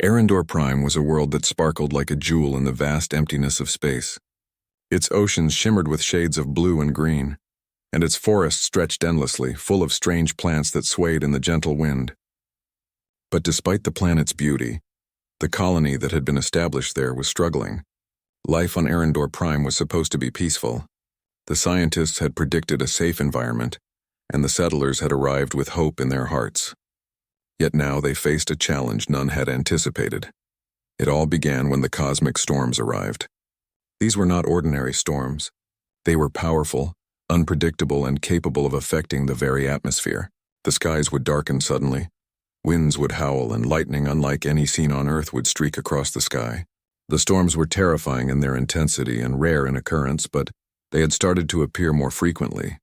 Arendor Prime was a world that sparkled like a jewel in the vast emptiness of space. Its oceans shimmered with shades of blue and green, and its forests stretched endlessly, full of strange plants that swayed in the gentle wind. But despite the planet's beauty, the colony that had been established there was struggling. Life on Arendor Prime was supposed to be peaceful. The scientists had predicted a safe environment, and the settlers had arrived with hope in their hearts. Yet now they faced a challenge none had anticipated. It all began when the cosmic storms arrived. These were not ordinary storms. They were powerful, unpredictable, and capable of affecting the very atmosphere. The skies would darken suddenly. Winds would howl, and lightning unlike any seen on Earth would streak across the sky. The storms were terrifying in their intensity and rare in occurrence, but they had started to appear more frequently.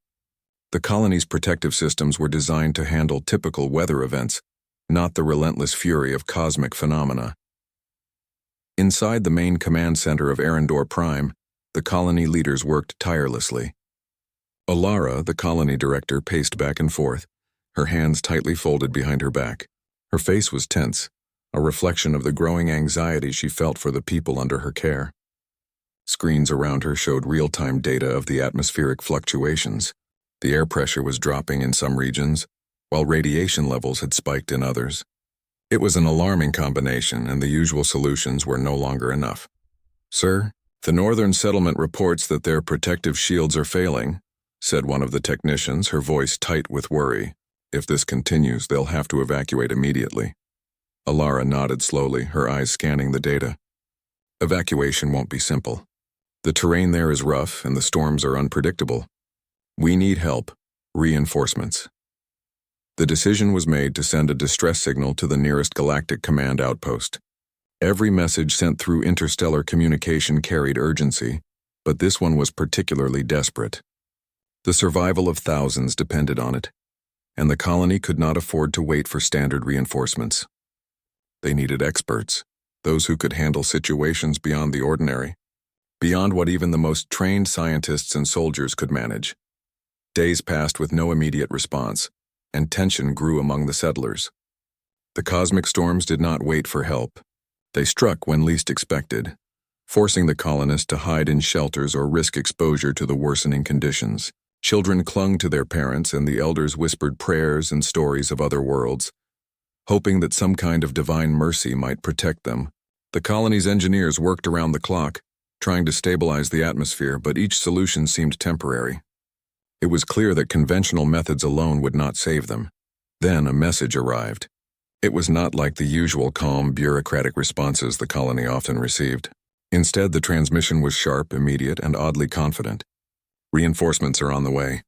The colony's protective systems were designed to handle typical weather events, not the relentless fury of cosmic phenomena. Inside the main command center of Arendor Prime, the colony leaders worked tirelessly. Alara, the colony director, paced back and forth, her hands tightly folded behind her back. Her face was tense, a reflection of the growing anxiety she felt for the people under her care. Screens around her showed real-time data of the atmospheric fluctuations. The air pressure was dropping in some regions, while radiation levels had spiked in others. It was an alarming combination, and the usual solutions were no longer enough. "Sir, the northern settlement reports that their protective shields are failing," said one of the technicians, her voice tight with worry. "If this continues, they'll have to evacuate immediately." Alara nodded slowly, her eyes scanning the data. "Evacuation won't be simple. The terrain there is rough, and the storms are unpredictable. We need help, reinforcements." The decision was made to send a distress signal to the nearest galactic command outpost. Every message sent through interstellar communication carried urgency, but this one was particularly desperate. The survival of thousands depended on it, and the colony could not afford to wait for standard reinforcements. They needed experts, those who could handle situations beyond the ordinary, beyond what even the most trained scientists and soldiers could manage. Days passed with no immediate response, and tension grew among the settlers. The cosmic storms did not wait for help. They struck when least expected, forcing the colonists to hide in shelters or risk exposure to the worsening conditions. Children clung to their parents, and the elders whispered prayers and stories of other worlds, hoping that some kind of divine mercy might protect them. The colony's engineers worked around the clock, trying to stabilize the atmosphere, but each solution seemed temporary. It was clear that conventional methods alone would not save them. Then a message arrived. It was not like the usual calm, bureaucratic responses the colony often received. Instead, the transmission was sharp, immediate, and oddly confident. "Reinforcements are on the way.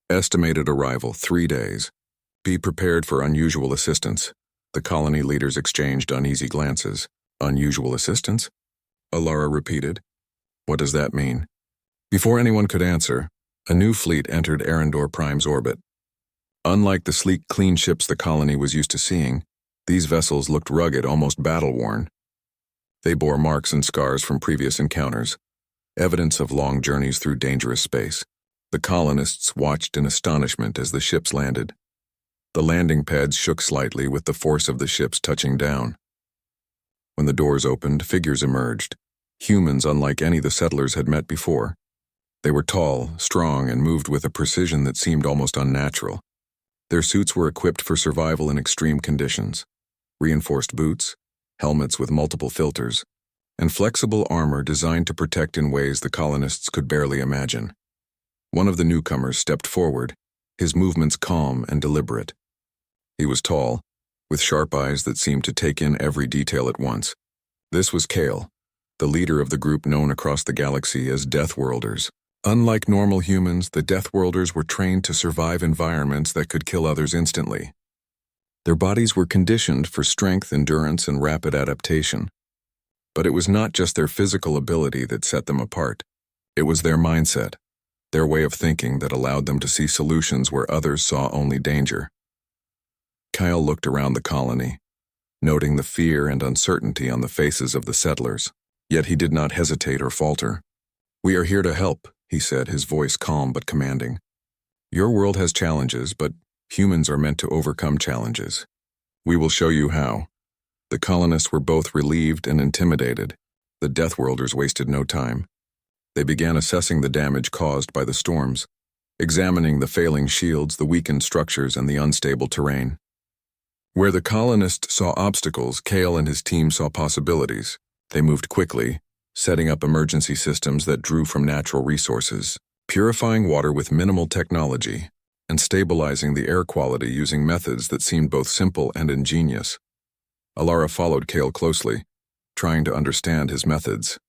Estimated arrival 3 days. Be prepared for unusual assistance." The colony leaders exchanged uneasy glances. "Unusual assistance?" Alara repeated. "What does that mean?" Before anyone could answer, a new fleet entered Arendor Prime's orbit. Unlike the sleek, clean ships the colony was used to seeing, these vessels looked rugged, almost battle-worn. They bore marks and scars from previous encounters, evidence of long journeys through dangerous space. The colonists watched in astonishment as the ships landed. The landing pads shook slightly with the force of the ships touching down. When the doors opened, figures emerged, humans unlike any the settlers had met before. They were tall, strong, and moved with a precision that seemed almost unnatural. Their suits were equipped for survival in extreme conditions. Reinforced boots, helmets with multiple filters, and flexible armor designed to protect in ways the colonists could barely imagine. One of the newcomers stepped forward, his movements calm and deliberate. He was tall, with sharp eyes that seemed to take in every detail at once. This was Kale, the leader of the group known across the galaxy as Deathworlders. Unlike normal humans, the Deathworlders were trained to survive environments that could kill others instantly. Their bodies were conditioned for strength, endurance, and rapid adaptation. But it was not just their physical ability that set them apart. It was their mindset, their way of thinking that allowed them to see solutions where others saw only danger. Kyle looked around the colony, noting the fear and uncertainty on the faces of the settlers. Yet he did not hesitate or falter. "We are here to help," he said, his voice calm but commanding. "Your world has challenges, but humans are meant to overcome challenges. We will show you how." The colonists were both relieved and intimidated. The Deathworlders wasted no time. They began assessing the damage caused by the storms, examining the failing shields, the weakened structures, and the unstable terrain. Where the colonists saw obstacles, Kale and his team saw possibilities. They moved quickly, setting up emergency systems that drew from natural resources, purifying water with minimal technology, and stabilizing the air quality using methods that seemed both simple and ingenious. Alara followed Kale closely, trying to understand his methods.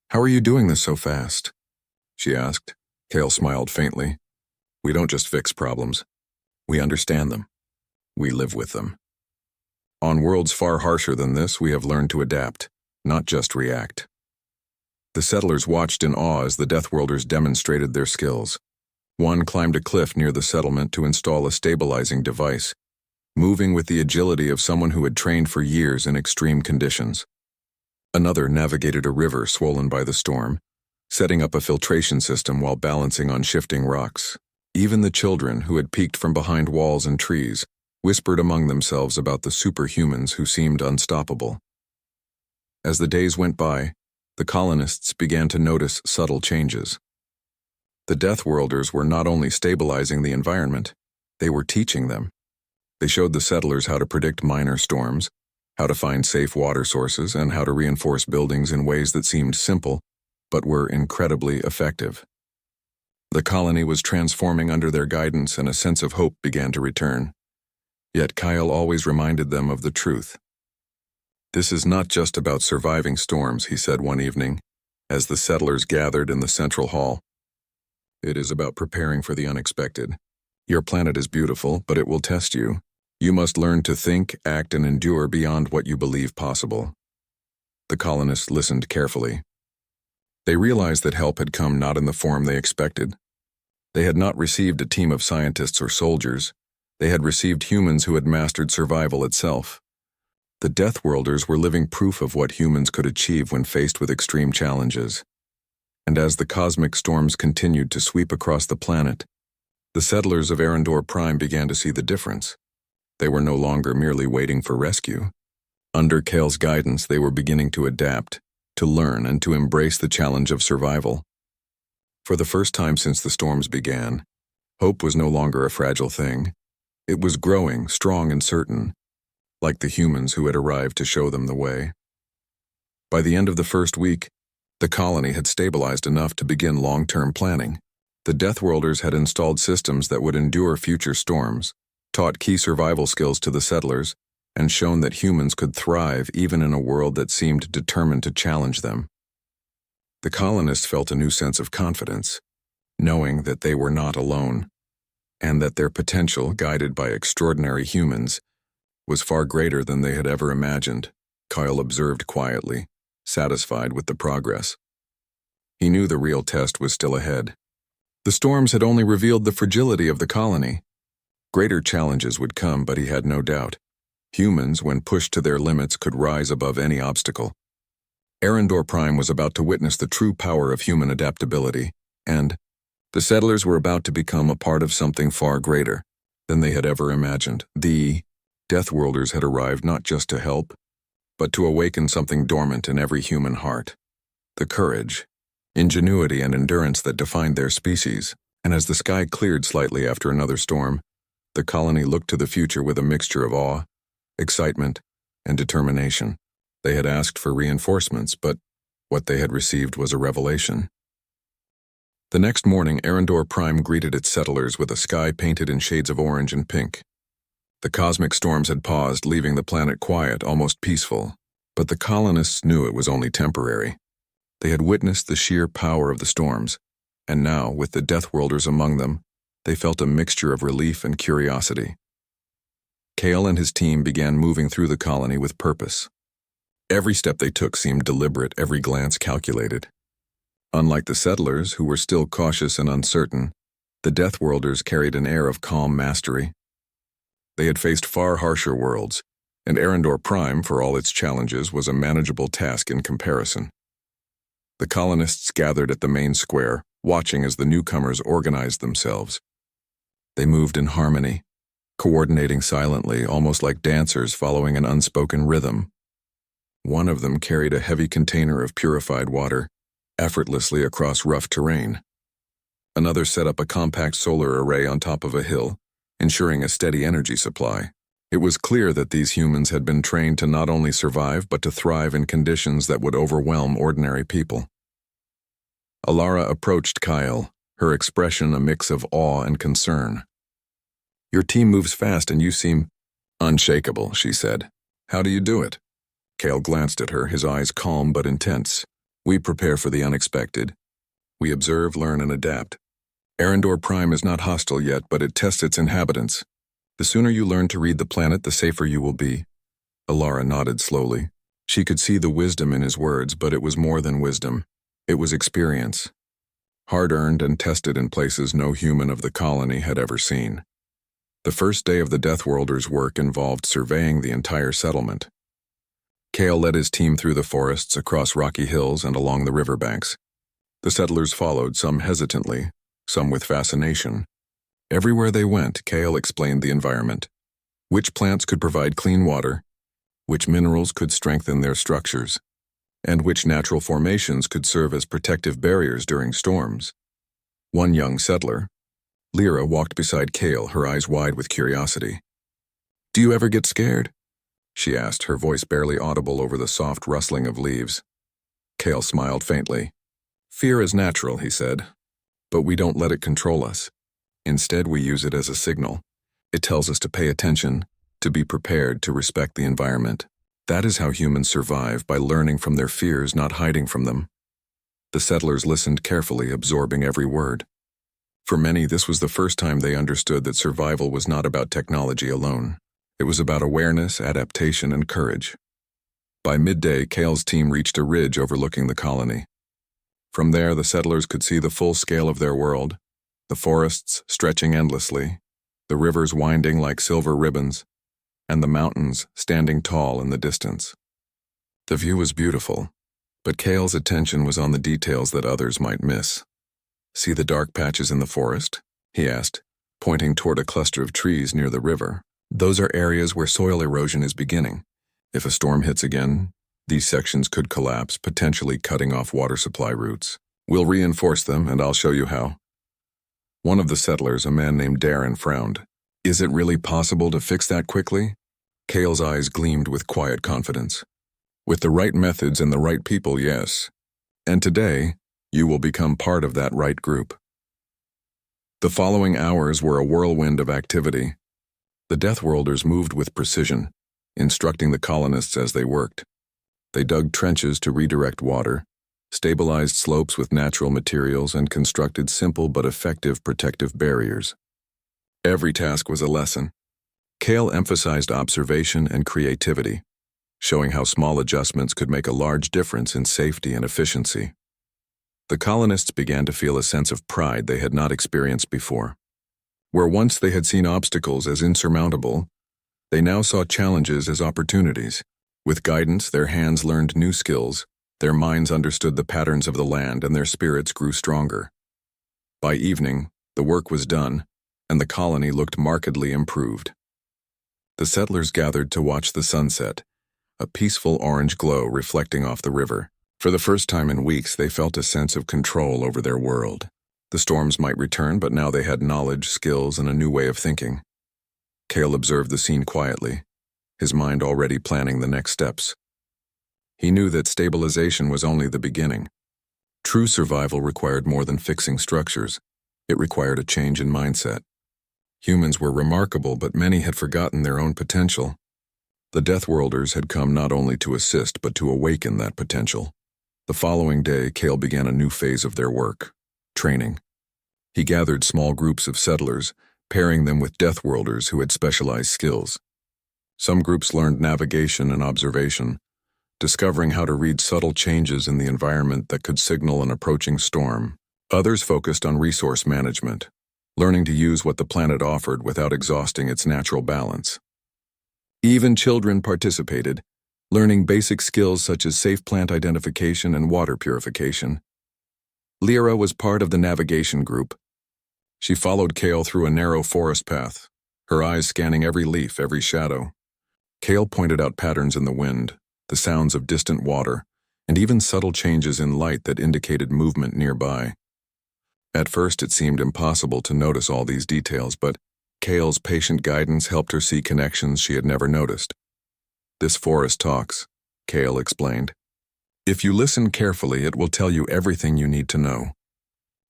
"How are you doing this so fast?" she asked. Kale smiled faintly. "We don't just fix problems. We understand them. We live with them. On worlds far harsher than this, we have learned to adapt, not just react." The settlers watched in awe as the Deathworlders demonstrated their skills. One climbed a cliff near the settlement to install a stabilizing device, moving with the agility of someone who had trained for years in extreme conditions. Another navigated a river swollen by the storm, setting up a filtration system while balancing on shifting rocks. Even the children, who had peeked from behind walls and trees, whispered among themselves about the superhumans who seemed unstoppable. As the days went by, the colonists began to notice subtle changes. The Deathworlders were not only stabilizing the environment, they were teaching them. They showed the settlers how to predict minor storms, how to find safe water sources, and how to reinforce buildings in ways that seemed simple, but were incredibly effective. The colony was transforming under their guidance, and a sense of hope began to return. Yet Kyle always reminded them of the truth. "This is not just about surviving storms," he said one evening, as the settlers gathered in the central hall. "It is about preparing for the unexpected. Your planet is beautiful, but it will test you. You must learn to think, act, and endure beyond what you believe possible." The colonists listened carefully. They realized that help had come not in the form they expected. They had not received a team of scientists or soldiers. They had received humans who had mastered survival itself. The Deathworlders were living proof of what humans could achieve when faced with extreme challenges. And as the cosmic storms continued to sweep across the planet, the settlers of Arendor Prime began to see the difference. They were no longer merely waiting for rescue. Under Kale's guidance, they were beginning to adapt, to learn, and to embrace the challenge of survival. For the first time since the storms began, hope was no longer a fragile thing. It was growing, strong and certain, like the humans who had arrived to show them the way. By the end of the first week, the colony had stabilized enough to begin long-term planning. The Deathworlders had installed systems that would endure future storms, taught key survival skills to the settlers, and shown that humans could thrive even in a world that seemed determined to challenge them. The colonists felt a new sense of confidence, knowing that they were not alone, and that their potential, guided by extraordinary humans, was far greater than they had ever imagined. Kyle observed quietly, satisfied with the progress. He knew the real test was still ahead. The storms had only revealed the fragility of the colony. Greater challenges would come, but he had no doubt. Humans, when pushed to their limits, could rise above any obstacle. Arendor Prime was about to witness the true power of human adaptability, and the settlers were about to become a part of something far greater than they had ever imagined. The Deathworlders had arrived not just to help, but to awaken something dormant in every human heart. The courage, ingenuity, and endurance that defined their species. And as the sky cleared slightly after another storm, the colony looked to the future with a mixture of awe, excitement, and determination. They had asked for reinforcements, but what they had received was a revelation. The next morning, Arendor Prime greeted its settlers with a sky painted in shades of orange and pink. The cosmic storms had paused, leaving the planet quiet, almost peaceful. But the colonists knew it was only temporary. They had witnessed the sheer power of the storms, and now, with the Deathworlders among them, they felt a mixture of relief and curiosity. Kale and his team began moving through the colony with purpose. Every step they took seemed deliberate, every glance calculated. Unlike the settlers, who were still cautious and uncertain, the Deathworlders carried an air of calm mastery. They had faced far harsher worlds, and Arendor Prime, for all its challenges, was a manageable task in comparison. The colonists gathered at the main square, watching as the newcomers organized themselves. They moved in harmony, coordinating silently, almost like dancers following an unspoken rhythm. One of them carried a heavy container of purified water, effortlessly across rough terrain. Another set up a compact solar array on top of a hill, ensuring a steady energy supply. It was clear that these humans had been trained to not only survive but to thrive in conditions that would overwhelm ordinary people. Alara approached Kyle, her expression a mix of awe and concern. "Your team moves fast and you seem unshakable," she said. "How do you do it?" Kyle glanced at her, his eyes calm but intense. "We prepare for the unexpected. We observe, learn, and adapt. Arendor Prime is not hostile yet, but it tests its inhabitants. The sooner you learn to read the planet, the safer you will be." Alara nodded slowly. She could see the wisdom in his words, but it was more than wisdom. It was experience. Hard-earned and tested in places no human of the colony had ever seen. The first day of the Deathworlders' work involved surveying the entire settlement. Kale led his team through the forests, across rocky hills, and along the riverbanks. The settlers followed, some hesitantly, some with fascination. Everywhere they went, Kale explained the environment. Which plants could provide clean water, which minerals could strengthen their structures, and which natural formations could serve as protective barriers during storms. One young settler, Lyra, walked beside Kale, her eyes wide with curiosity. "Do you ever get scared?" she asked, her voice barely audible over the soft rustling of leaves. Kale smiled faintly. "Fear is natural," he said, "but we don't let it control us. Instead, we use it as a signal. It tells us to pay attention, to be prepared, to respect the environment. That is how humans survive, by learning from their fears, not hiding from them." The settlers listened carefully, absorbing every word. For many, this was the first time they understood that survival was not about technology alone. It was about awareness, adaptation, and courage. By midday, Kale's team reached a ridge overlooking the colony. From there, the settlers could see the full scale of their world, the forests stretching endlessly, the rivers winding like silver ribbons, and the mountains standing tall in the distance. The view was beautiful, but Kale's attention was on the details that others might miss. "See the dark patches in the forest?" he asked, pointing toward a cluster of trees near the river. "Those are areas where soil erosion is beginning. If a storm hits again, these sections could collapse, potentially cutting off water supply routes. We'll reinforce them, and I'll show you how." One of the settlers, a man named Darren, frowned. "Is it really possible to fix that quickly?" Kale's eyes gleamed with quiet confidence. "With the right methods and the right people, yes. And today, you will become part of that right group." The following hours were a whirlwind of activity. The Deathworlders moved with precision, instructing the colonists as they worked. They dug trenches to redirect water, stabilized slopes with natural materials, and constructed simple but effective protective barriers. Every task was a lesson. Kale emphasized observation and creativity, showing how small adjustments could make a large difference in safety and efficiency. The colonists began to feel a sense of pride they had not experienced before. Where once they had seen obstacles as insurmountable, they now saw challenges as opportunities. With guidance, their hands learned new skills, their minds understood the patterns of the land, and their spirits grew stronger. By evening, the work was done, and the colony looked markedly improved. The settlers gathered to watch the sunset, a peaceful orange glow reflecting off the river. For the first time in weeks, they felt a sense of control over their world. The storms might return, but now they had knowledge, skills, and a new way of thinking. Kale observed the scene quietly, his mind already planning the next steps. He knew that stabilization was only the beginning. True survival required more than fixing structures. It required a change in mindset. Humans were remarkable, but many had forgotten their own potential. The Deathworlders had come not only to assist, but to awaken that potential. The following day, Kale began a new phase of their work: training. He gathered small groups of settlers, pairing them with Deathworlders who had specialized skills. Some groups learned navigation and observation, discovering how to read subtle changes in the environment that could signal an approaching storm. Others focused on resource management, learning to use what the planet offered without exhausting its natural balance. Even children participated, learning basic skills such as safe plant identification and water purification. Lyra was part of the navigation group. She followed Kale through a narrow forest path, her eyes scanning every leaf, every shadow. Kale pointed out patterns in the wind, the sounds of distant water, and even subtle changes in light that indicated movement nearby. At first it seemed impossible to notice all these details, but Kale's patient guidance helped her see connections she had never noticed. "This forest talks," Kale explained. "If you listen carefully, it will tell you everything you need to know.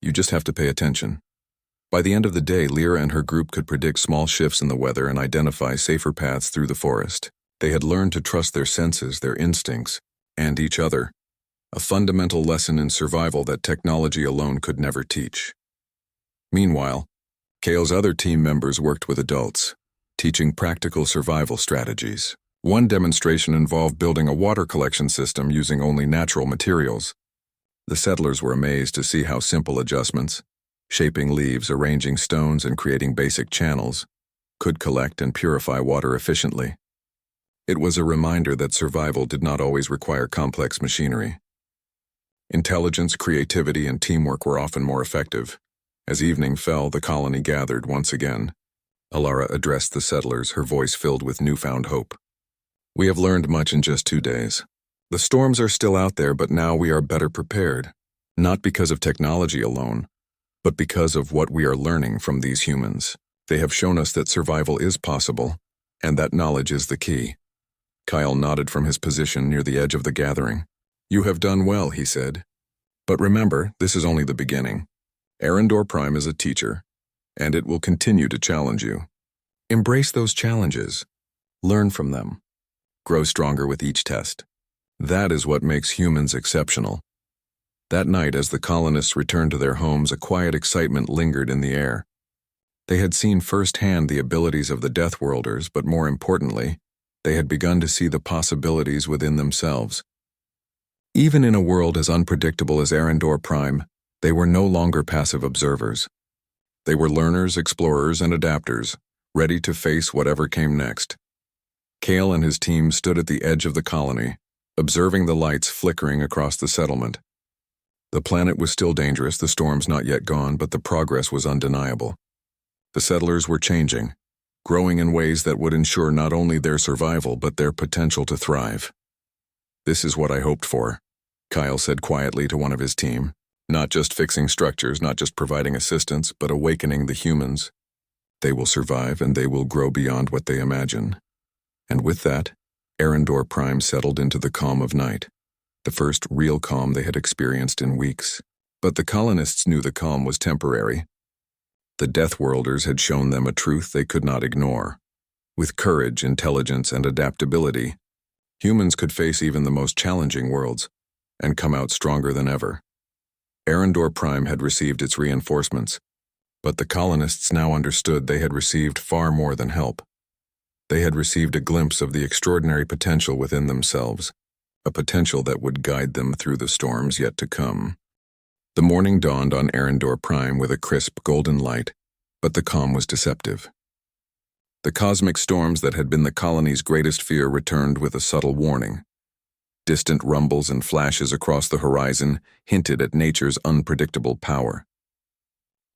You just have to pay attention." By the end of the day, Lyra and her group could predict small shifts in the weather and identify safer paths through the forest. They had learned to trust their senses, their instincts, and each other, a fundamental lesson in survival that technology alone could never teach. Meanwhile, Kale's other team members worked with adults, teaching practical survival strategies. One demonstration involved building a water collection system using only natural materials. The settlers were amazed to see how simple adjustments, shaping leaves, arranging stones, and creating basic channels, could collect and purify water efficiently. It was a reminder that survival did not always require complex machinery. Intelligence, creativity, and teamwork were often more effective. As evening fell, the colony gathered once again. Alara addressed the settlers, her voice filled with newfound hope. "We have learned much in just 2 days. The storms are still out there, but now we are better prepared, not because of technology alone, but because of what we are learning from these humans. They have shown us that survival is possible, and that knowledge is the key." Kyle nodded from his position near the edge of the gathering. "You have done well," he said. "But remember, this is only the beginning. Arendor Prime is a teacher, and it will continue to challenge you. Embrace those challenges. Learn from them. Grow stronger with each test. That is what makes humans exceptional." That night, as the colonists returned to their homes, a quiet excitement lingered in the air. They had seen firsthand the abilities of the Deathworlders, but more importantly, they had begun to see the possibilities within themselves. Even in a world as unpredictable as Arendor Prime, they were no longer passive observers. They were learners, explorers, and adapters, ready to face whatever came next. Kale and his team stood at the edge of the colony, observing the lights flickering across the settlement. The planet was still dangerous, the storms not yet gone, but the progress was undeniable. The settlers were changing, growing in ways that would ensure not only their survival but their potential to thrive. "This is what I hoped for," Kyle said quietly to one of his team. "Not just fixing structures, not just providing assistance, but awakening the humans. They will survive and they will grow beyond what they imagine." And with that, Arendor Prime settled into the calm of night, the first real calm they had experienced in weeks. But the colonists knew the calm was temporary. The Deathworlders had shown them a truth they could not ignore. With courage, intelligence, and adaptability, humans could face even the most challenging worlds and come out stronger than ever. Arendor Prime had received its reinforcements, but the colonists now understood they had received far more than help. They had received a glimpse of the extraordinary potential within themselves, a potential that would guide them through the storms yet to come. The morning dawned on Arendor Prime with a crisp golden light, but the calm was deceptive. The cosmic storms that had been the colony's greatest fear returned with a subtle warning. Distant rumbles and flashes across the horizon hinted at nature's unpredictable power.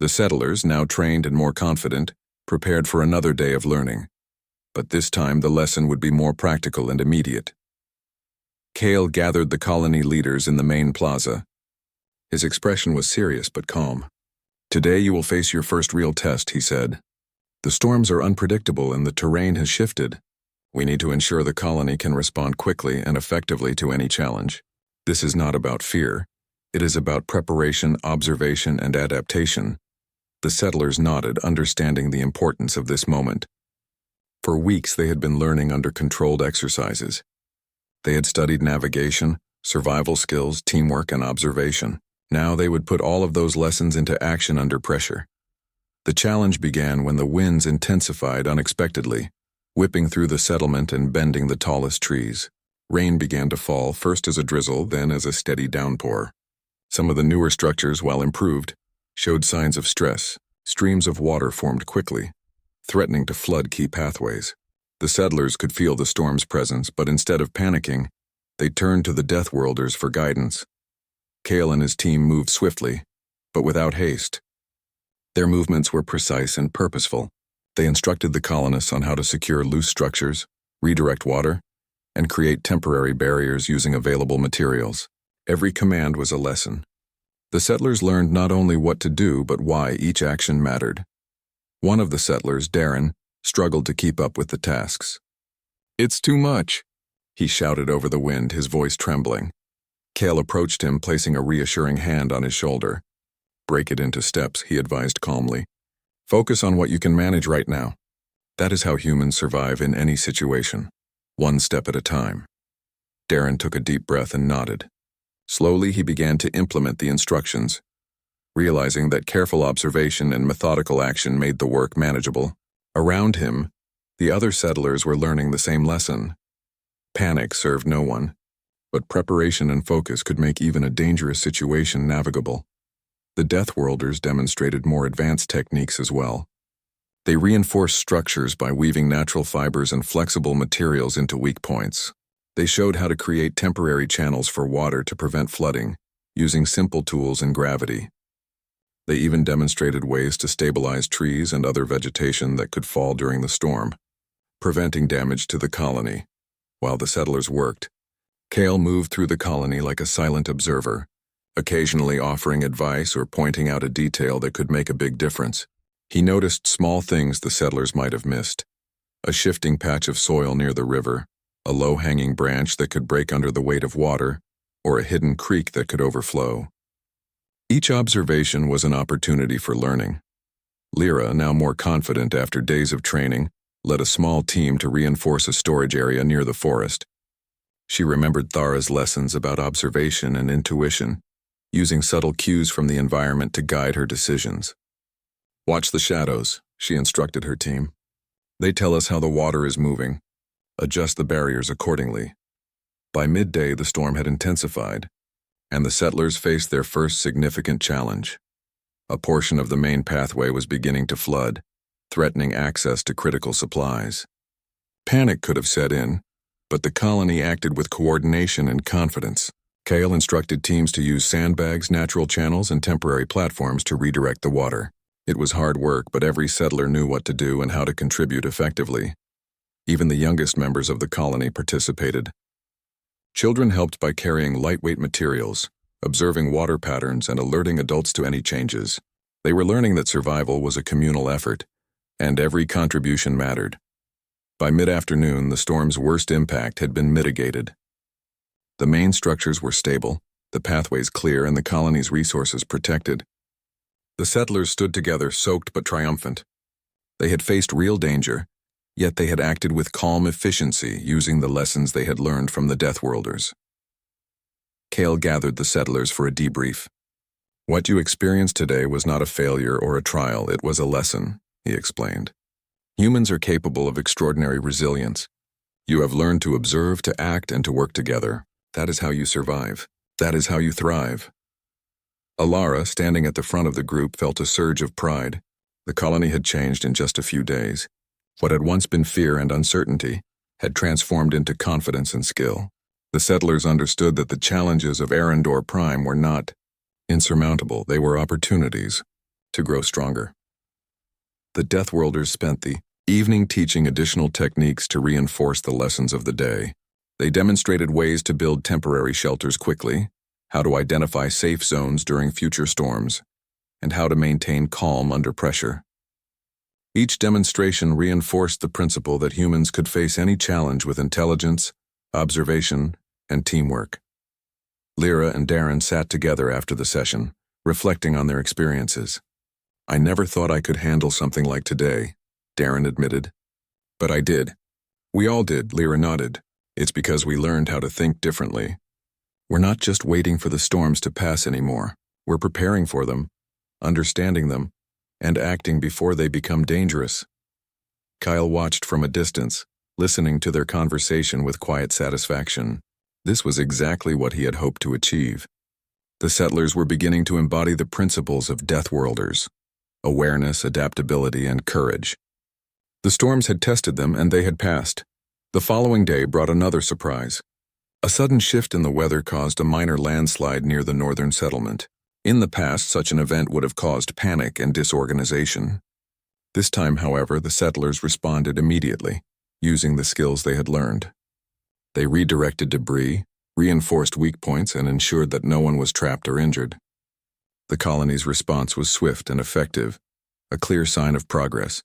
The settlers, now trained and more confident, prepared for another day of learning. But this time the lesson would be more practical and immediate. Kale gathered the colony leaders in the main plaza. His expression was serious but calm. "Today you will face your first real test," he said. "The storms are unpredictable and the terrain has shifted. We need to ensure the colony can respond quickly and effectively to any challenge. This is not about fear. It is about preparation, observation, and adaptation." The settlers nodded, understanding the importance of this moment. For weeks they had been learning under controlled exercises. They had studied navigation, survival skills, teamwork, and observation. Now they would put all of those lessons into action under pressure. The challenge began when the winds intensified unexpectedly, whipping through the settlement and bending the tallest trees. Rain began to fall, first as a drizzle, then as a steady downpour. Some of the newer structures, while improved, showed signs of stress. Streams of water formed quickly, threatening to flood key pathways. The settlers could feel the storm's presence, but instead of panicking, they turned to the Deathworlders for guidance. Kale and his team moved swiftly, but without haste. Their movements were precise and purposeful. They instructed the colonists on how to secure loose structures, redirect water, and create temporary barriers using available materials. Every command was a lesson. The settlers learned not only what to do but why each action mattered. One of the settlers, Darren, struggled to keep up with the tasks. "It's too much," he shouted over the wind, his voice trembling. Cale approached him, placing a reassuring hand on his shoulder. "Break it into steps," he advised calmly. "Focus on what you can manage right now. That is how humans survive in any situation, one step at a time." Darren took a deep breath and nodded. Slowly, he began to implement the instructions, realizing that careful observation and methodical action made the work manageable. Around him, the other settlers were learning the same lesson. Panic served no one, but preparation and focus could make even a dangerous situation navigable. The Deathworlders demonstrated more advanced techniques as well. They reinforced structures by weaving natural fibers and flexible materials into weak points. They showed how to create temporary channels for water to prevent flooding, using simple tools and gravity. They even demonstrated ways to stabilize trees and other vegetation that could fall during the storm, preventing damage to the colony. While the settlers worked, Cale moved through the colony like a silent observer, occasionally offering advice or pointing out a detail that could make a big difference. He noticed small things the settlers might have missed: a shifting patch of soil near the river, a low-hanging branch that could break under the weight of water, or a hidden creek that could overflow. Each observation was an opportunity for learning. Lyra, now more confident after days of training, led a small team to reinforce a storage area near the forest. She remembered Thara's lessons about observation and intuition, using subtle cues from the environment to guide her decisions. "Watch the shadows," she instructed her team. "They tell us how the water is moving. Adjust the barriers accordingly." By midday, the storm had intensified, and the settlers faced their first significant challenge. A portion of the main pathway was beginning to flood, threatening access to critical supplies. Panic could have set in, but the colony acted with coordination and confidence. Cale instructed teams to use sandbags, natural channels, and temporary platforms to redirect the water. It was hard work, but every settler knew what to do and how to contribute effectively. Even the youngest members of the colony participated. Children helped by carrying lightweight materials, observing water patterns, and alerting adults to any changes. They were learning that survival was a communal effort, and every contribution mattered. By mid-afternoon, the storm's worst impact had been mitigated. The main structures were stable, the pathways clear, and the colony's resources protected. The settlers stood together, soaked but triumphant. They had faced real danger, yet they had acted with calm efficiency, using the lessons they had learned from the Deathworlders. Cale gathered the settlers for a debrief. "What you experienced today was not a failure or a trial, it was a lesson," he explained. "Humans are capable of extraordinary resilience. You have learned to observe, to act, and to work together. That is how you survive. That is how you thrive." Alara, standing at the front of the group, felt a surge of pride. The colony had changed in just a few days. What had once been fear and uncertainty had transformed into confidence and skill. The settlers understood that the challenges of Arendor Prime were not insurmountable, they were opportunities to grow stronger. The Deathworlders spent the evening teaching additional techniques to reinforce the lessons of the day. They demonstrated ways to build temporary shelters quickly, how to identify safe zones during future storms, and how to maintain calm under pressure. Each demonstration reinforced the principle that humans could face any challenge with intelligence, observation, and teamwork. Lyra and Darren sat together after the session, reflecting on their experiences. "I never thought I could handle something like today," Darren admitted. "But I did. We all did," Lyra nodded. "It's because we learned how to think differently. We're not just waiting for the storms to pass anymore. We're preparing for them, understanding them, and acting before they become dangerous." Kyle watched from a distance, listening to their conversation with quiet satisfaction. This was exactly what he had hoped to achieve. The settlers were beginning to embody the principles of Deathworlders: awareness, adaptability, and courage. The storms had tested them, and they had passed. The following day brought another surprise. A sudden shift in the weather caused a minor landslide near the northern settlement. In the past, such an event would have caused panic and disorganization. This time, however, the settlers responded immediately, using the skills they had learned. They redirected debris, reinforced weak points, and ensured that no one was trapped or injured. The colony's response was swift and effective, a clear sign of progress.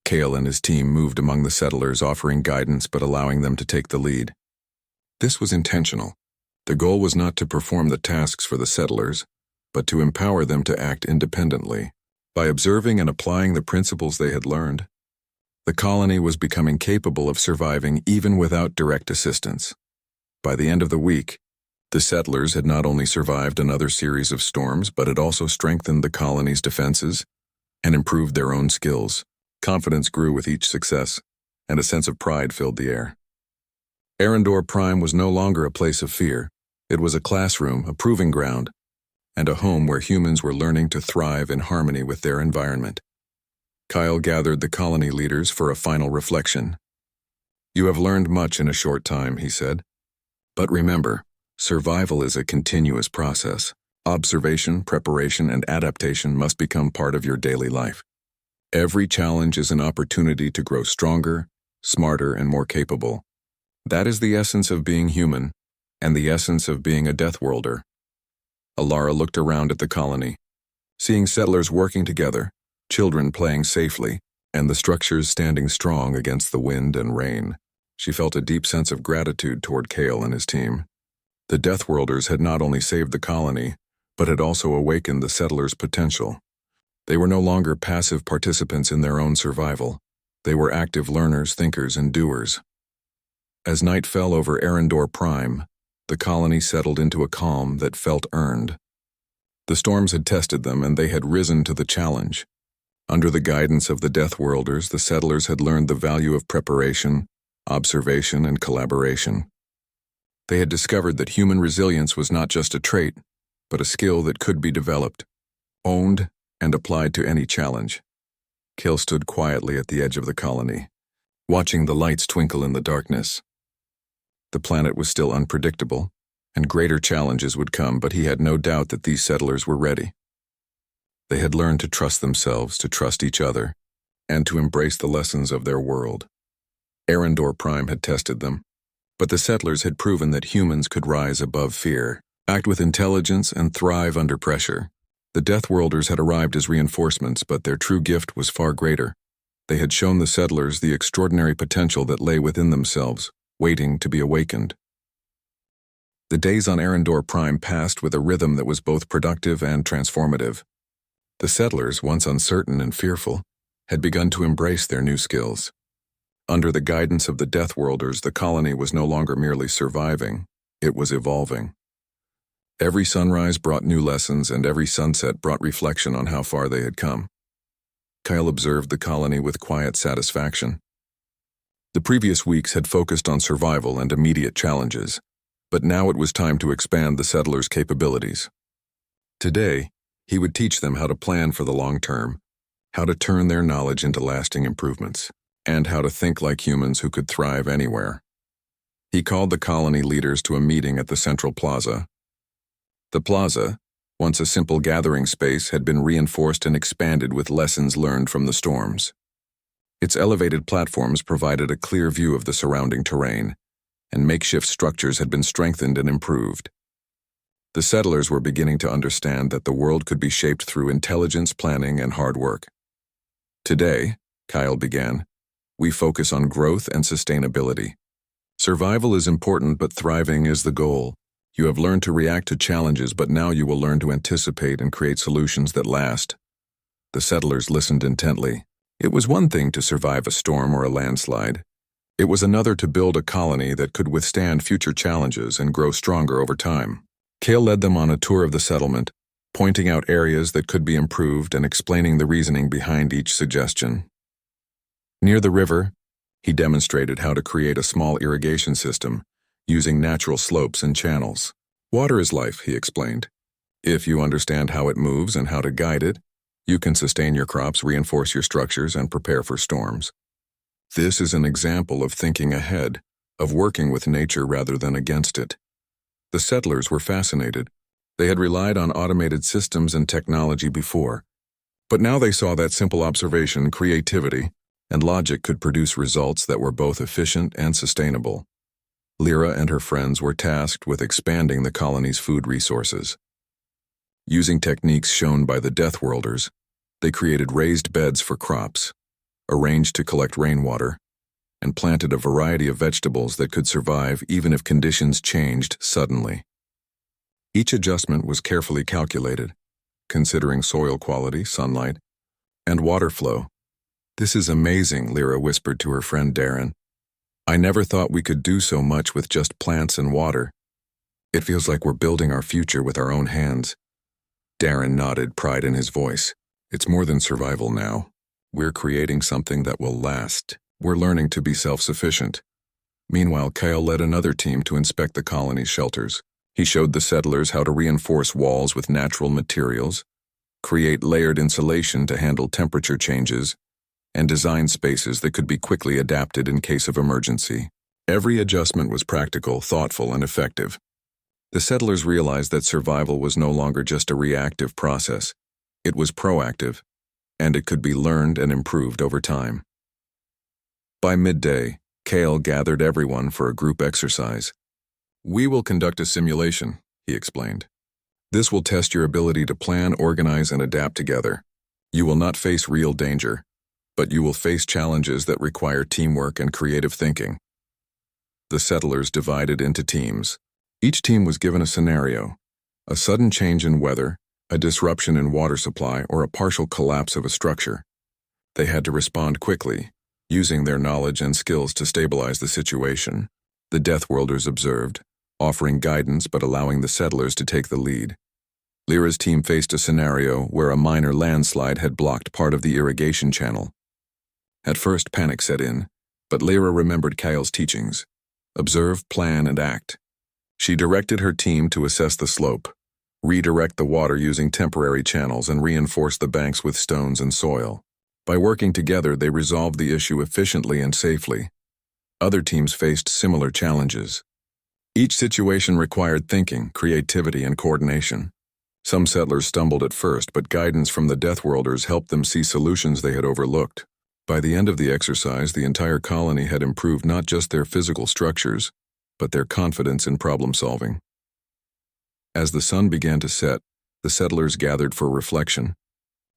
Kale and his team moved among the settlers, offering guidance but allowing them to take the lead. This was intentional. The goal was not to perform the tasks for the settlers, but to empower them to act independently. By observing and applying the principles they had learned, the colony was becoming capable of surviving even without direct assistance. By the end of the week, the settlers had not only survived another series of storms, but had also strengthened the colony's defenses and improved their own skills. Confidence grew with each success, and a sense of pride filled the air. Arendor Prime was no longer a place of fear. It was a classroom, a proving ground, and a home where humans were learning to thrive in harmony with their environment. Kyle gathered the colony leaders for a final reflection. "You have learned much in a short time," he said. "But remember, survival is a continuous process. Observation, preparation, and adaptation must become part of your daily life. Every challenge is an opportunity to grow stronger, smarter, and more capable. That is the essence of being human, and the essence of being a Deathworlder." Alara looked around at the colony. Seeing settlers working together, children playing safely, and the structures standing strong against the wind and rain, she felt a deep sense of gratitude toward Kale and his team. The Deathworlders had not only saved the colony, but had also awakened the settlers' potential. They were no longer passive participants in their own survival. They were active learners, thinkers, and doers. As night fell over Arendor Prime, the colony settled into a calm that felt earned. The storms had tested them, and they had risen to the challenge. Under the guidance of the Deathworlders, the settlers had learned the value of preparation, observation, and collaboration. They had discovered that human resilience was not just a trait, but a skill that could be developed, owned, and applied to any challenge. Kale stood quietly at the edge of the colony, watching the lights twinkle in the darkness. The planet was still unpredictable, and greater challenges would come, but he had no doubt that these settlers were ready. They had learned to trust themselves, to trust each other, and to embrace the lessons of their world. Arendor Prime had tested them, but the settlers had proven that humans could rise above fear, act with intelligence, and thrive under pressure. The Deathworlders had arrived as reinforcements, but their true gift was far greater. They had shown the settlers the extraordinary potential that lay within themselves, waiting to be awakened. The days on Arendor Prime passed with a rhythm that was both productive and transformative. The settlers, once uncertain and fearful, had begun to embrace their new skills. Under the guidance of the Deathworlders, the colony was no longer merely surviving, it was evolving. Every sunrise brought new lessons, and every sunset brought reflection on how far they had come. Kyle observed the colony with quiet satisfaction. The previous weeks had focused on survival and immediate challenges, but now it was time to expand the settlers' capabilities. Today, he would teach them how to plan for the long term, how to turn their knowledge into lasting improvements, and how to think like humans who could thrive anywhere. He called the colony leaders to a meeting at the central plaza. The plaza, once a simple gathering space, had been reinforced and expanded with lessons learned from the storms. Its elevated platforms provided a clear view of the surrounding terrain, and makeshift structures had been strengthened and improved. The settlers were beginning to understand that the world could be shaped through intelligence, planning, and hard work. Today, Kyle began, we focus on growth and sustainability. Survival is important, but thriving is the goal. You have learned to react to challenges, but now you will learn to anticipate and create solutions that last. The settlers listened intently. It was one thing to survive a storm or a landslide. It was another to build a colony that could withstand future challenges and grow stronger over time. Kale led them on a tour of the settlement, pointing out areas that could be improved and explaining the reasoning behind each suggestion. Near the river, he demonstrated how to create a small irrigation system using natural slopes and channels. Water is life, he explained. If you understand how it moves and how to guide it, you can sustain your crops, reinforce your structures, and prepare for storms. This is an example of thinking ahead, of working with nature rather than against it. The settlers were fascinated. They had relied on automated systems and technology before, but now they saw that simple observation, creativity, and logic could produce results that were both efficient and sustainable. Lyra and her friends were tasked with expanding the colony's food resources. Using techniques shown by the Deathworlders, they created raised beds for crops, arranged to collect rainwater, and planted a variety of vegetables that could survive even if conditions changed suddenly. Each adjustment was carefully calculated, considering soil quality, sunlight, and water flow. "This is amazing," Lyra whispered to her friend Darren. "I never thought we could do so much with just plants and water. It feels like we're building our future with our own hands." Darren nodded, pride in his voice. "It's more than survival now. We're creating something that will last. We're learning to be self-sufficient." Meanwhile, Kyle led another team to inspect the colony's shelters. He showed the settlers how to reinforce walls with natural materials, create layered insulation to handle temperature changes, and design spaces that could be quickly adapted in case of emergency. Every adjustment was practical, thoughtful, and effective. The settlers realized that survival was no longer just a reactive process. It was proactive, and it could be learned and improved over time. By midday, Kale gathered everyone for a group exercise. "We will conduct a simulation," he explained. "This will test your ability to plan, organize, and adapt together. You will not face real danger, but you will face challenges that require teamwork and creative thinking." The settlers divided into teams. Each team was given a scenario: a sudden change in weather, a disruption in water supply, or a partial collapse of a structure. They had to respond quickly, using their knowledge and skills to stabilize the situation. The Deathworlders observed, offering guidance but allowing the settlers to take the lead. Lyra's team faced a scenario where a minor landslide had blocked part of the irrigation channel. At first, panic set in, but Lyra remembered Kyle's teachings: observe, plan, and act. She directed her team to assess the slope, redirect the water using temporary channels, and reinforce the banks with stones and soil. By working together, they resolved the issue efficiently and safely. Other teams faced similar challenges. Each situation required thinking, creativity, and coordination. Some settlers stumbled at first, but guidance from the Deathworlders helped them see solutions they had overlooked. By the end of the exercise, the entire colony had improved not just their physical structures, but their confidence in problem-solving. As the sun began to set, the settlers gathered for reflection.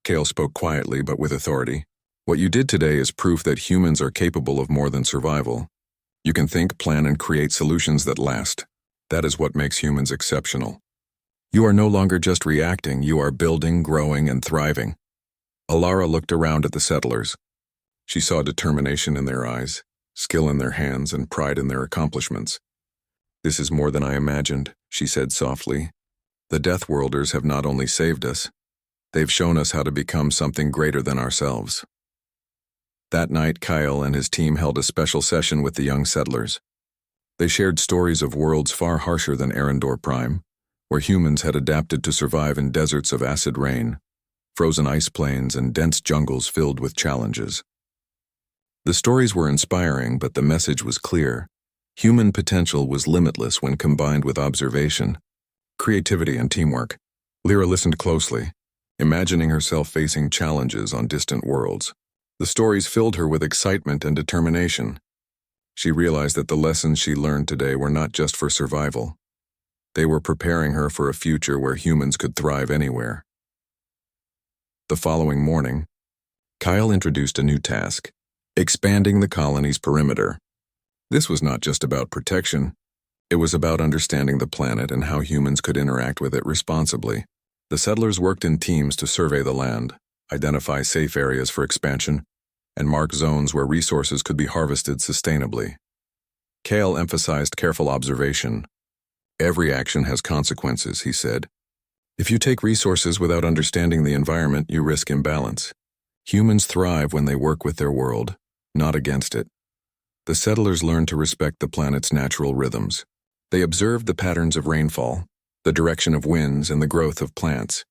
Kale spoke quietly but with authority. "What you did today is proof that humans are capable of more than survival. You can think, plan, and create solutions that last. That is what makes humans exceptional. You are no longer just reacting, you are building, growing, and thriving." Alara looked around at the settlers. She saw determination in their eyes, skill in their hands, and pride in their accomplishments. "This is more than I imagined," she said softly. "The Deathworlders have not only saved us, they've shown us how to become something greater than ourselves." That night, Kyle and his team held a special session with the young settlers. They shared stories of worlds far harsher than Arendor Prime, where humans had adapted to survive in deserts of acid rain, frozen ice plains, and dense jungles filled with challenges. The stories were inspiring, but the message was clear. Human potential was limitless when combined with observation, creativity, and teamwork. Lyra listened closely, imagining herself facing challenges on distant worlds. The stories filled her with excitement and determination. She realized that the lessons she learned today were not just for survival. They were preparing her for a future where humans could thrive anywhere. The following morning, Kyle introduced a new task: expanding the colony's perimeter. This was not just about protection. It was about understanding the planet and how humans could interact with it responsibly. The settlers worked in teams to survey the land, identify safe areas for expansion, and mark zones where resources could be harvested sustainably. Kale emphasized careful observation. "Every action has consequences," he said. "If you take resources without understanding the environment, you risk imbalance. Humans thrive when they work with their world, not against it." The settlers learned to respect the planet's natural rhythms. They observed the patterns of rainfall, the direction of winds, and the growth of plants.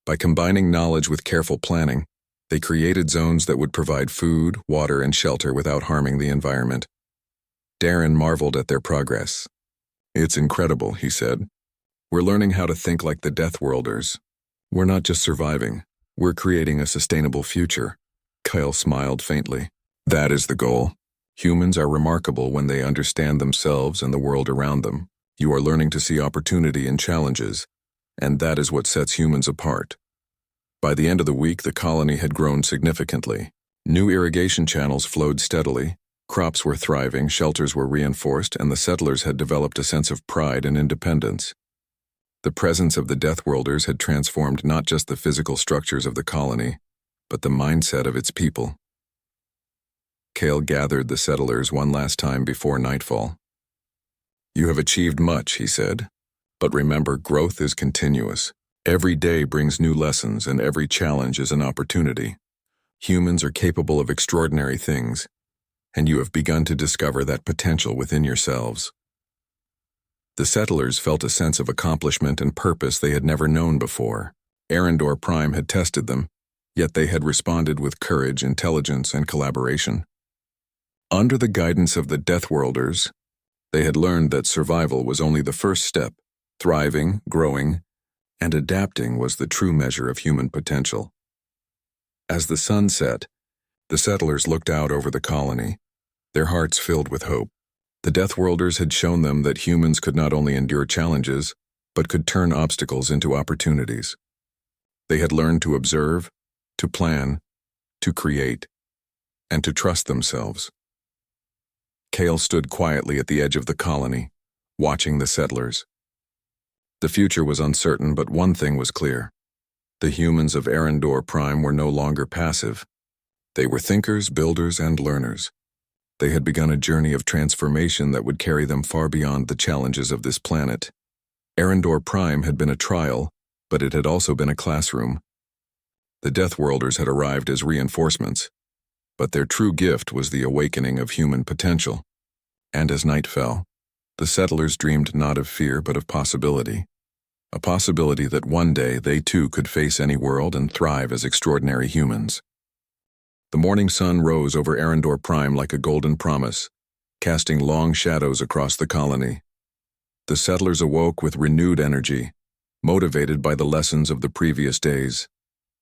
By combining knowledge with careful planning, they created zones that would provide food, water, and shelter without harming the environment. Darren marveled at their progress. "It's incredible," he said. "We're learning how to think like the Deathworlders. We're not just surviving, we're creating a sustainable future." Kyle smiled faintly. "That is the goal. Humans are remarkable when they understand themselves and the world around them. You are learning to see opportunity in challenges, and that is what sets humans apart. By the end of the week, the colony had grown significantly. New irrigation channels flowed steadily, crops were thriving, shelters were reinforced, and the settlers had developed a sense of pride and independence. The presence of the Deathworlders had transformed not just the physical structures of the colony, but the mindset of its people. Kale gathered the settlers one last time before nightfall. "You have achieved much," he said, "but remember, growth is continuous. Every day brings new lessons, and every challenge is an opportunity. Humans are capable of extraordinary things, and you have begun to discover that potential within yourselves." The settlers felt a sense of accomplishment and purpose they had never known before. Arendor Prime had tested them, yet they had responded with courage, intelligence, and collaboration. Under the guidance of the Deathworlders, they had learned that survival was only the first step. Thriving, growing, and adapting was the true measure of human potential. As the sun set, the settlers looked out over the colony, their hearts filled with hope. The Deathworlders had shown them that humans could not only endure challenges, but could turn obstacles into opportunities. They had learned to observe, to plan, to create, and to trust themselves. Kale stood quietly at the edge of the colony, watching the settlers. The future was uncertain, but one thing was clear. The humans of Arendor Prime were no longer passive. They were thinkers, builders, and learners. They had begun a journey of transformation that would carry them far beyond the challenges of this planet. Arendor Prime had been a trial, but it had also been a classroom. The Deathworlders had arrived as reinforcements, but their true gift was the awakening of human potential. And as night fell, the settlers dreamed not of fear but of possibility. A possibility that one day they too could face any world and thrive as extraordinary humans. The morning sun rose over Arendor Prime like a golden promise, casting long shadows across the colony. The settlers awoke with renewed energy, motivated by the lessons of the previous days.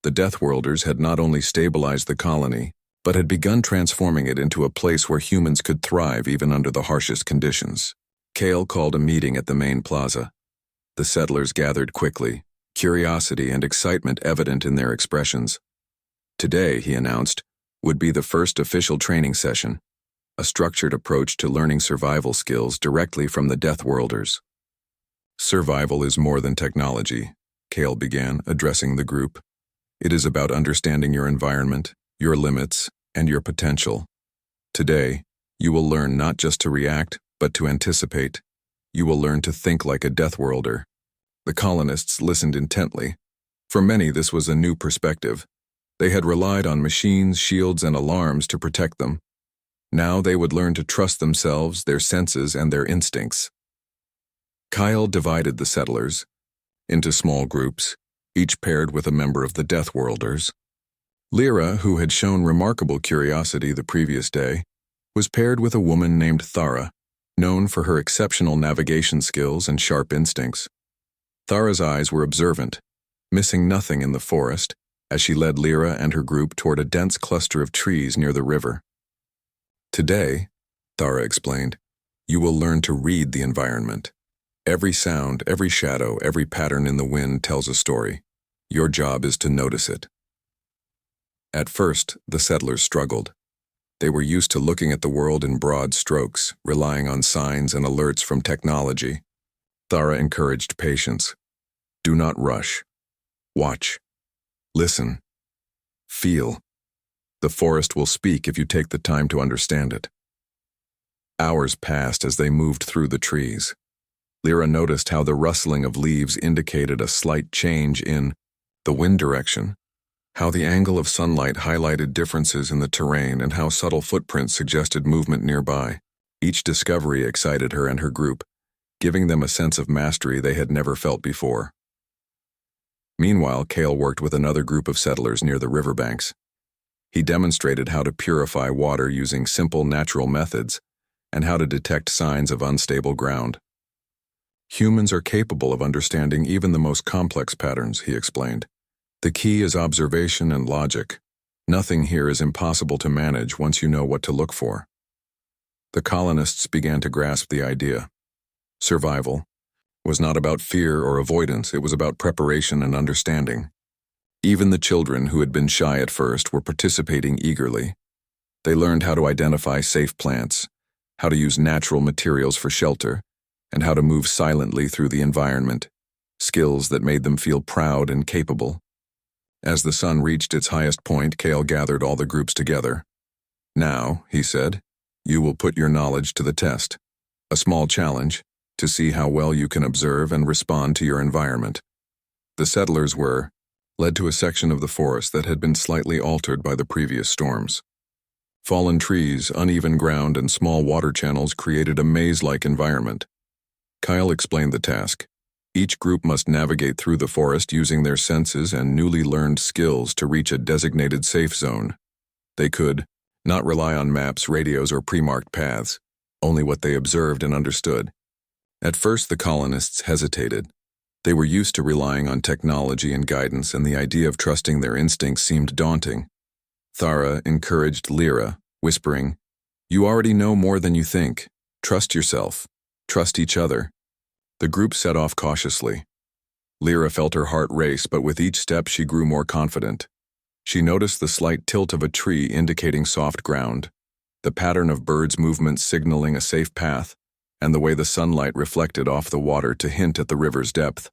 The Deathworlders had not only stabilized the colony, but had begun transforming it into a place where humans could thrive even under the harshest conditions. Kale called a meeting at the main plaza. The settlers gathered quickly, curiosity and excitement evident in their expressions. Today, he announced, would be the first official training session, a structured approach to learning survival skills directly from the Deathworlders. "Survival is more than technology," Kale began, addressing the group. "It is about understanding your environment, your limits, and your potential. Today, you will learn not just to react, but to anticipate. You will learn to think like a Deathworlder." The colonists listened intently. For many, this was a new perspective. They had relied on machines, shields, and alarms to protect them. Now they would learn to trust themselves, their senses, and their instincts. Kyle divided the settlers into small groups, each paired with a member of the Deathworlders. Lyra, who had shown remarkable curiosity the previous day, was paired with a woman named Thara, known for her exceptional navigation skills and sharp instincts. Thara's eyes were observant, missing nothing in the forest, as she led Lyra and her group toward a dense cluster of trees near the river. "Today," Thara explained, "you will learn to read the environment. Every sound, every shadow, every pattern in the wind tells a story. Your job is to notice it." At first, the settlers struggled. They were used to looking at the world in broad strokes, relying on signs and alerts from technology. Thara encouraged patience. "Do not rush. Watch. Listen. Feel. The forest will speak if you take the time to understand it." Hours passed as they moved through the trees. Lyra noticed how the rustling of leaves indicated a slight change in the wind direction, how the angle of sunlight highlighted differences in the terrain, and how subtle footprints suggested movement nearby. Each discovery excited her and her group, giving them a sense of mastery they had never felt before. Meanwhile, Kale worked with another group of settlers near the riverbanks. He demonstrated how to purify water using simple natural methods and how to detect signs of unstable ground. "Humans are capable of understanding even the most complex patterns," he explained. "The key is observation and logic. Nothing here is impossible to manage once you know what to look for." The colonists began to grasp the idea. Survival was not about fear or avoidance, it was about preparation and understanding. Even the children who had been shy at first were participating eagerly. They learned how to identify safe plants, how to use natural materials for shelter, and how to move silently through the environment, skills that made them feel proud and capable. As the sun reached its highest point, Kale gathered all the groups together. "Now," he said, "you will put your knowledge to the test. A small challenge, to see how well you can observe and respond to your environment." The settlers were led to a section of the forest that had been slightly altered by the previous storms. Fallen trees, uneven ground, and small water channels created a maze-like environment. Kyle explained the task. Each group must navigate through the forest using their senses and newly learned skills to reach a designated safe zone. They could not rely on maps, radios, or pre-marked paths, only what they observed and understood. At first, the colonists hesitated. They were used to relying on technology and guidance, and the idea of trusting their instincts seemed daunting. Thara encouraged Lyra, whispering, "You already know more than you think. Trust yourself. Trust each other." The group set off cautiously. Lyra felt her heart race, but with each step she grew more confident. She noticed the slight tilt of a tree indicating soft ground, the pattern of birds' movements signaling a safe path, and the way the sunlight reflected off the water to hint at the river's depth.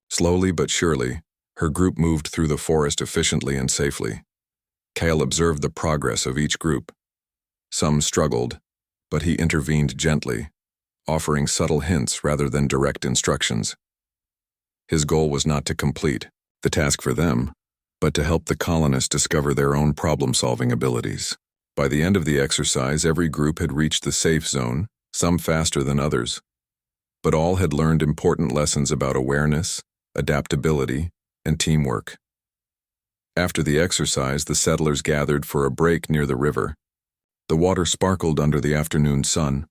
Slowly but surely, her group moved through the forest efficiently and safely. Kale observed the progress of each group. Some struggled, but he intervened gently, offering subtle hints rather than direct instructions. His goal was not to complete the task for them, but to help the colonists discover their own problem-solving abilities. By the end of the exercise, every group had reached the safe zone, some faster than others. But all had learned important lessons about awareness, adaptability, and teamwork. After the exercise, the settlers gathered for a break near the river. The water sparkled under the afternoon sun,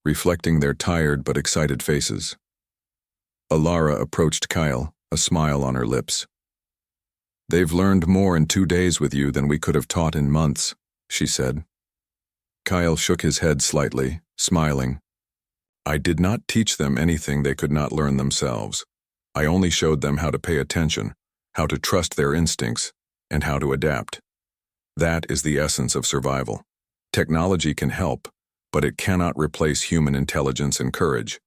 reflecting their tired but excited faces. Alara approached Kyle, a smile on her lips. "They've learned more in 2 days with you than we could have taught in months," she said. Kyle shook his head slightly, smiling. "I did not teach them anything they could not learn themselves. I only showed them how to pay attention, how to trust their instincts, and how to adapt. That is the essence of survival. Technology can help, but it cannot replace human intelligence and courage."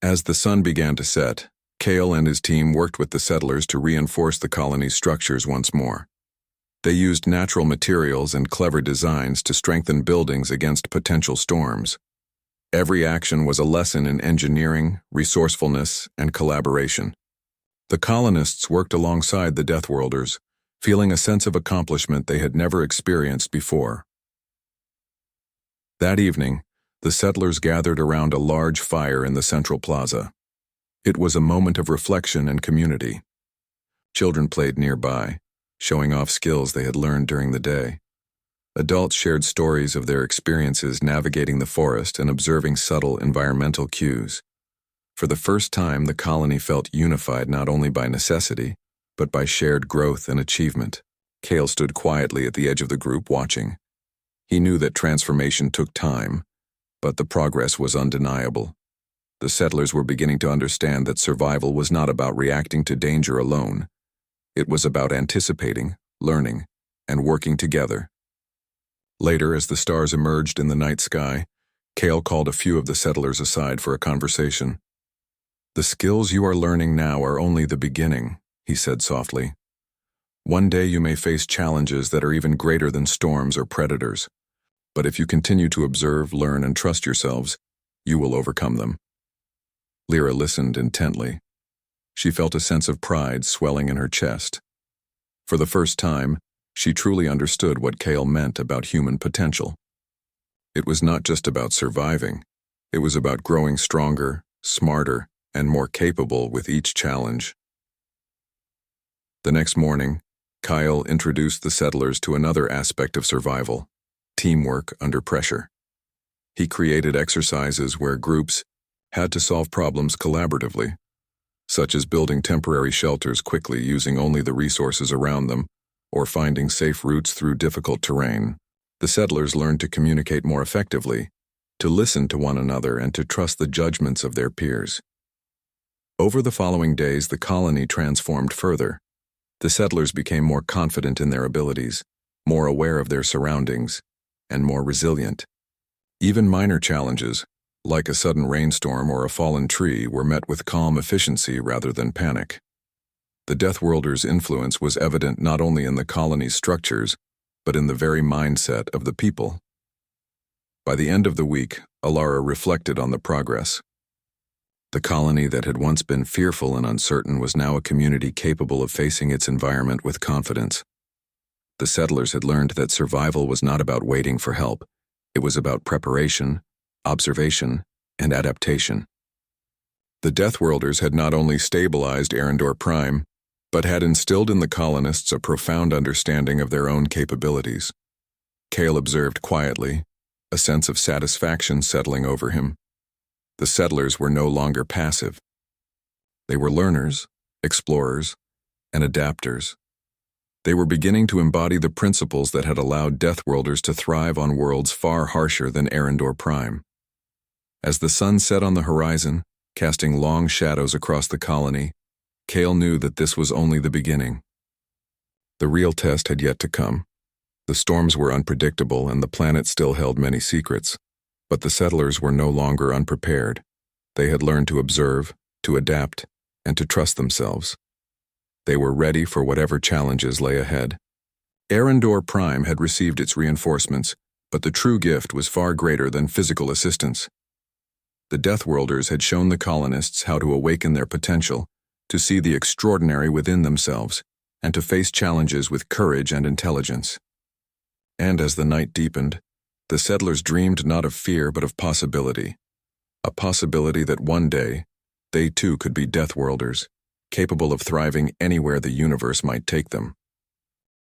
As the sun began to set, Kale and his team worked with the settlers to reinforce the colony's structures once more. They used natural materials and clever designs to strengthen buildings against potential storms. Every action was a lesson in engineering, resourcefulness, and collaboration. The colonists worked alongside the Deathworlders, feeling a sense of accomplishment they had never experienced before. That evening, the settlers gathered around a large fire in the central plaza. It was a moment of reflection and community. Children played nearby, showing off skills they had learned during the day. Adults shared stories of their experiences navigating the forest and observing subtle environmental cues. For the first time, the colony felt unified not only by necessity, but by shared growth and achievement. Kale stood quietly at the edge of the group watching. He knew that transformation took time, but the progress was undeniable. The settlers were beginning to understand that survival was not about reacting to danger alone. It was about anticipating, learning, and working together. Later, as the stars emerged in the night sky, Kale called a few of the settlers aside for a conversation. "The skills you are learning now are only the beginning," he said softly. "One day you may face challenges that are even greater than storms or predators. But if you continue to observe, learn, and trust yourselves, you will overcome them." Lyra listened intently. She felt a sense of pride swelling in her chest. For the first time, she truly understood what Kale meant about human potential. It was not just about surviving. It was about growing stronger, smarter, and more capable with each challenge. The next morning, Kyle introduced the settlers to another aspect of survival: teamwork under pressure. He created exercises where groups had to solve problems collaboratively, such as building temporary shelters quickly using only the resources around them, or finding safe routes through difficult terrain. The settlers learned to communicate more effectively, to listen to one another and to trust the judgments of their peers. Over the following days, the colony transformed further. The settlers became more confident in their abilities, more aware of their surroundings, and more resilient. Even minor challenges, like a sudden rainstorm or a fallen tree, were met with calm efficiency rather than panic. The Deathworlders' influence was evident not only in the colony's structures, but in the very mindset of the people. By the end of the week, Alara reflected on the progress. The colony that had once been fearful and uncertain was now a community capable of facing its environment with confidence. The settlers had learned that survival was not about waiting for help. It was about preparation, observation, and adaptation. The Deathworlders had not only stabilized Arendor Prime, but had instilled in the colonists a profound understanding of their own capabilities. Cale observed quietly, a sense of satisfaction settling over him. The settlers were no longer passive. They were learners, explorers, and adapters. They were beginning to embody the principles that had allowed Deathworlders to thrive on worlds far harsher than Arendor Prime. As the sun set on the horizon, casting long shadows across the colony, Cale knew that this was only the beginning. The real test had yet to come. The storms were unpredictable and the planet still held many secrets, but the settlers were no longer unprepared. They had learned to observe, to adapt, and to trust themselves. They were ready for whatever challenges lay ahead. Arendor Prime had received its reinforcements, but the true gift was far greater than physical assistance. The Deathworlders had shown the colonists how to awaken their potential, to see the extraordinary within themselves, and to face challenges with courage and intelligence. And as the night deepened, the settlers dreamed not of fear but of possibility. A possibility that one day, they too could be Deathworlders, capable of thriving anywhere the universe might take them.